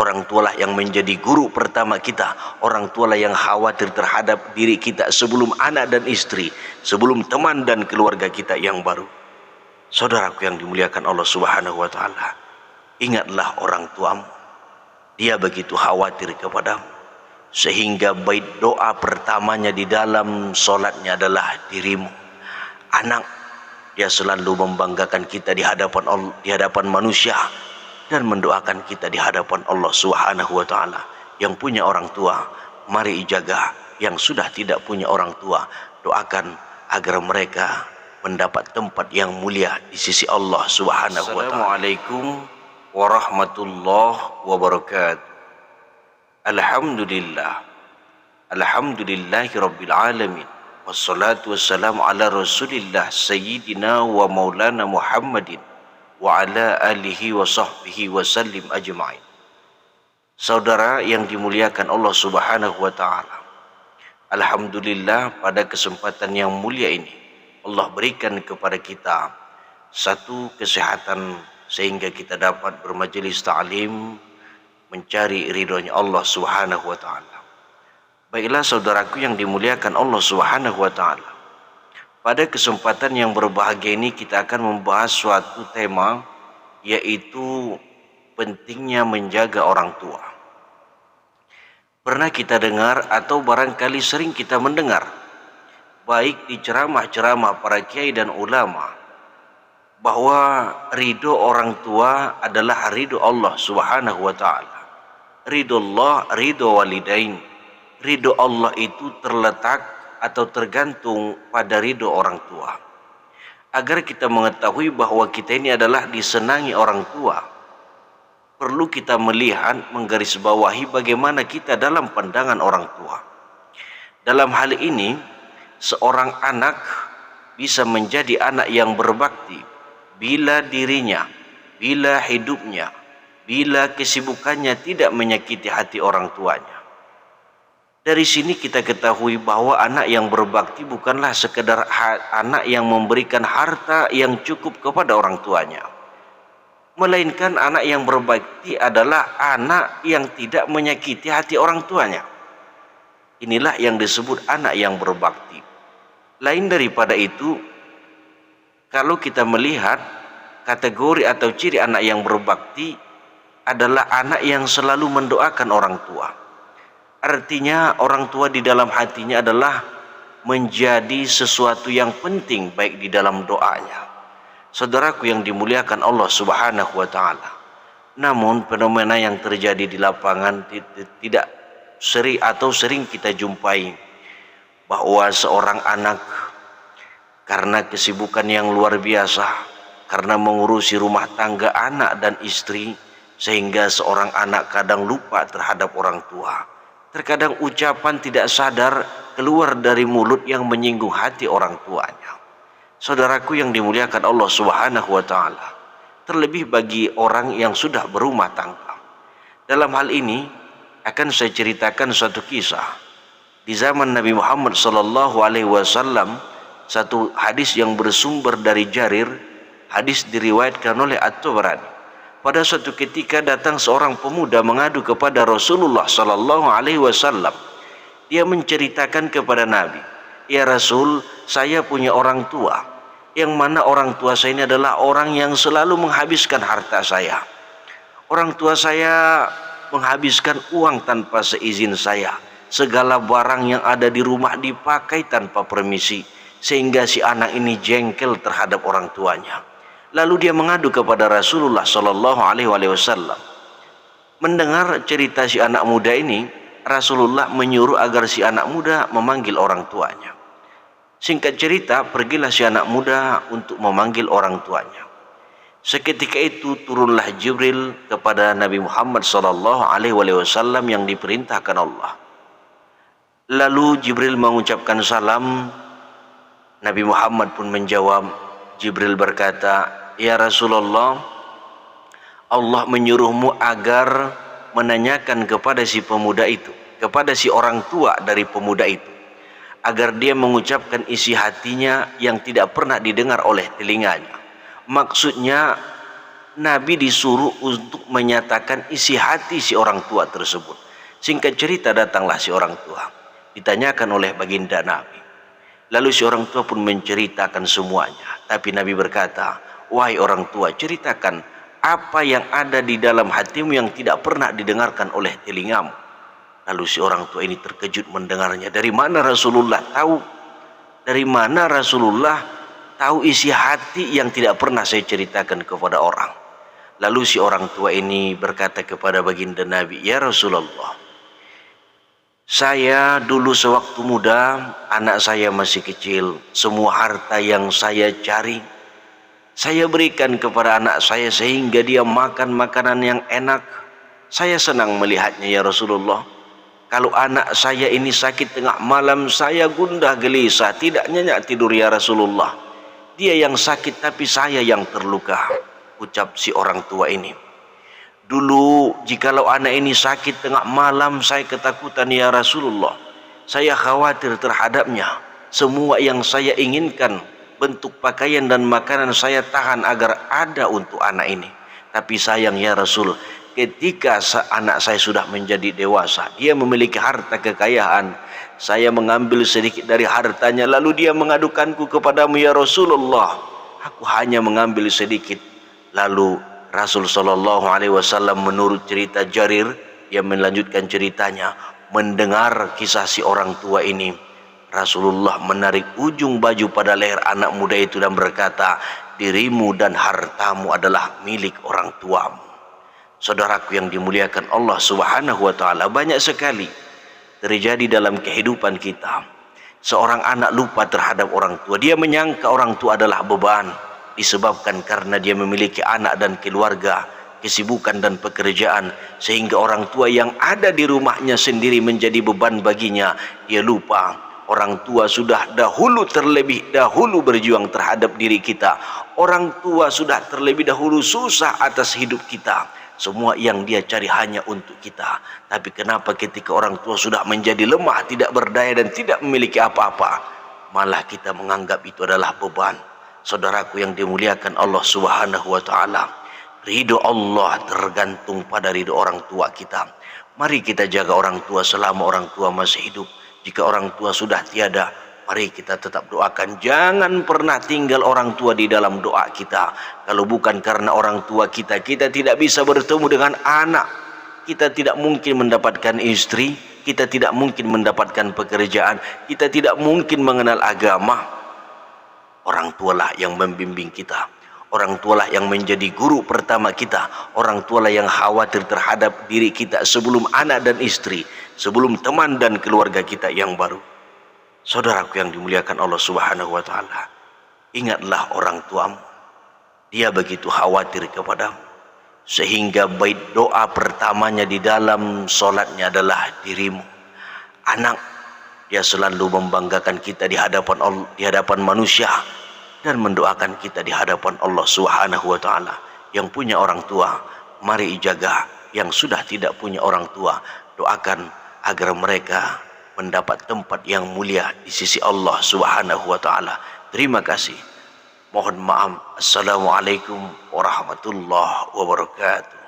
Orang tualah yang menjadi guru pertama kita. Orang tualah yang khawatir terhadap diri kita sebelum anak dan istri, sebelum teman dan keluarga kita yang baru. Saudaraku yang dimuliakan Allah Subhanahu wa taala, ingatlah orang tuamu. Dia begitu khawatir kepadamu, sehingga bait doa pertamanya di dalam solatnya adalah dirimu. Anak, dia selalu membanggakan kita di hadapan Allah, di hadapan manusia, dan mendoakan kita di hadapan Allah Subhanahu wa taala. Yang punya orang tua, mari jaga. Yang sudah tidak punya orang tua, doakan agar mereka mendapat tempat yang mulia di sisi Allah Subhanahu wa taala. Assalamualaikum warahmatullahi wabarakatuh. Alhamdulillah. Alhamdulillahi rabbil alamin. Wassalatu wassalamu ala Rasulillah sayyidina wa maulana Muhammadin wa ala alihi wa sahbihi wa sallim ajma'in. Saudara yang dimuliakan Allah Subhanahu wa taala, alhamdulillah pada kesempatan yang mulia ini Allah berikan kepada kita satu kesehatan sehingga kita dapat bermajelis ta'lim mencari ridhonya Allah Subhanahu wa taala. Baiklah saudaraku yang dimuliakan Allah Subhanahu wa taala, pada kesempatan yang berbahagia ini kita akan membahas suatu tema, yaitu pentingnya menjaga orang tua. Pernah kita dengar atau barangkali sering kita mendengar, baik di ceramah-ceramah para kiai dan ulama, bahwa ridho orang tua adalah ridho Allah Subhanahu wa taala. Ridho Allah, ridho walidain. Ridho Allah itu terletak atau tergantung pada ridho orang tua. Agar kita mengetahui bahwa kita ini adalah disenangi orang tua, perlu kita melihat, menggarisbawahi bagaimana kita dalam pandangan orang tua. Dalam hal ini, seorang anak bisa menjadi anak yang berbakti bila dirinya, bila hidupnya, bila kesibukannya tidak menyakiti hati orang tuanya. Dari sini kita ketahui bahwa anak yang berbakti bukanlah sekedar anak yang memberikan harta yang cukup kepada orang tuanya, melainkan anak yang berbakti adalah anak yang tidak menyakiti hati orang tuanya. Inilah yang disebut anak yang berbakti. Lain daripada itu, kalau kita melihat kategori atau ciri anak yang berbakti adalah anak yang selalu mendoakan orang tua. Artinya orang tua di dalam hatinya adalah menjadi sesuatu yang penting baik di dalam doanya. Saudaraku yang dimuliakan Allah Subhanahu wa taala, namun fenomena yang terjadi di lapangan tidak sering kita jumpai, bahwa seorang anak karena kesibukan yang luar biasa, karena mengurusi rumah tangga anak dan istri, sehingga seorang anak kadang lupa terhadap orang tua. Terkadang ucapan tidak sadar keluar dari mulut yang menyinggung hati orang tuanya. Saudaraku yang dimuliakan Allah Subhanahu wa taala, terlebih bagi orang yang sudah berumah tangga. Dalam hal ini akan saya ceritakan suatu kisah. Di zaman Nabi Muhammad sallallahu alaihi wasallam, satu hadis yang bersumber dari Jarir, hadis diriwayatkan oleh At-Tabarani. Pada suatu ketika datang seorang pemuda mengadu kepada Rasulullah sallallahu alaihi wasallam. Dia menceritakan kepada Nabi, "Ya Rasul, saya punya orang tua, yang mana orang tua saya ini adalah orang yang selalu menghabiskan harta saya. Orang tua saya menghabiskan uang tanpa seizin saya. Segala barang yang ada di rumah dipakai tanpa permisi, sehingga si anak ini jengkel terhadap orang tuanya." Lalu dia mengadu kepada Rasulullah sallallahu alaihi wasallam. Mendengar cerita si anak muda ini, Rasulullah menyuruh agar si anak muda memanggil orang tuanya. Singkat cerita, pergilah si anak muda untuk memanggil orang tuanya. Seketika itu turunlah Jibril kepada Nabi Muhammad sallallahu alaihi wasallam yang diperintahkan Allah. Lalu Jibril mengucapkan salam. Nabi Muhammad pun menjawab. Jibril berkata, "Ya Rasulullah, Allah menyuruhmu agar menanyakan kepada si pemuda itu, kepada si orang tua dari pemuda itu, agar dia mengucapkan isi hatinya yang tidak pernah didengar oleh telinganya." Maksudnya Nabi disuruh untuk menyatakan isi hati si orang tua tersebut. Singkat cerita, datanglah si orang tua, ditanyakan oleh baginda Nabi. Lalu si orang tua pun menceritakan semuanya. Tapi Nabi berkata, wahai orang tua, ceritakan apa yang ada di dalam hatimu yang tidak pernah didengarkan oleh telingamu. Lalu si orang tua ini terkejut mendengarnya. Dari mana Rasulullah tahu? Dari mana Rasulullah tahu isi hati yang tidak pernah saya ceritakan kepada orang? Lalu si orang tua ini berkata kepada baginda Nabi, ya Rasulullah, saya dulu sewaktu muda, anak saya masih kecil, semua harta yang saya cari, saya berikan kepada anak saya sehingga dia makan makanan yang enak. Saya senang melihatnya ya Rasulullah. Kalau anak saya ini sakit tengah malam, saya gundah gelisah, tidak nyenyak tidur ya Rasulullah. Dia yang sakit tapi saya yang terluka. Ucap si orang tua ini. Dulu jikalau anak ini sakit tengah malam, saya ketakutan ya Rasulullah. Saya khawatir terhadapnya. Semua yang saya inginkan, bentuk pakaian dan makanan saya tahan agar ada untuk anak ini. Tapi sayang ya Rasul, ketika anak saya sudah menjadi dewasa, dia memiliki harta kekayaan, saya mengambil sedikit dari hartanya, lalu dia mengadukanku kepadamu ya Rasulullah. Aku hanya mengambil sedikit. Lalu Rasul Shallallahu Alaihi Wasallam menurut cerita Jarir, dia melanjutkan ceritanya, mendengar kisah si orang tua ini, Rasulullah menarik ujung baju pada leher anak muda itu dan berkata, dirimu dan hartamu adalah milik orang tuamu. Saudaraku yang dimuliakan Allah Subhanahu wa taala, banyak sekali terjadi dalam kehidupan kita. Seorang anak lupa terhadap orang tua. Dia menyangka orang tua adalah beban, disebabkan karena dia memiliki anak dan keluarga, kesibukan dan pekerjaan, sehingga orang tua yang ada di rumahnya sendiri menjadi beban baginya. Dia lupa orang tua sudah terlebih dahulu berjuang terhadap diri kita. Orang tua sudah terlebih dahulu susah atas hidup kita. Semua yang dia cari hanya untuk kita. Tapi kenapa ketika orang tua sudah menjadi lemah, tidak berdaya dan tidak memiliki apa-apa, malah kita menganggap itu adalah beban. Saudaraku yang dimuliakan Allah Subhanahu wa taala, ridho Allah tergantung pada ridho orang tua kita. Mari kita jaga orang tua selama orang tua masih hidup. Jika orang tua sudah tiada, mari kita tetap doakan. Jangan pernah tinggal orang tua di dalam doa kita. Kalau bukan karena orang tua kita, kita tidak bisa bertemu dengan anak. Kita tidak mungkin mendapatkan istri. Kita tidak mungkin mendapatkan pekerjaan. Kita tidak mungkin mengenal agama. Orang tualah yang membimbing kita. Orang tualah yang menjadi guru pertama kita. Orang tualah yang khawatir terhadap diri kita sebelum anak dan istri, sebelum teman dan keluarga kita yang baru. Saudaraku yang dimuliakan Allah Subhanahu wa taala, ingatlah orang tuamu. Dia begitu khawatir kepadamu, sehingga bait doa pertamanya di dalam solatnya adalah dirimu. Anak, dia selalu membanggakan kita di hadapan Allah, di hadapan manusia, dan mendoakan kita di hadapan Allah Subhanahu wa taala. Yang punya orang tua, mari jaga. Yang sudah tidak punya orang tua, doakan agar mereka mendapat tempat yang mulia di sisi Allah Subhanahu wa taala. Terima kasih. Mohon maaf. Assalamualaikum warahmatullahi wabarakatuh.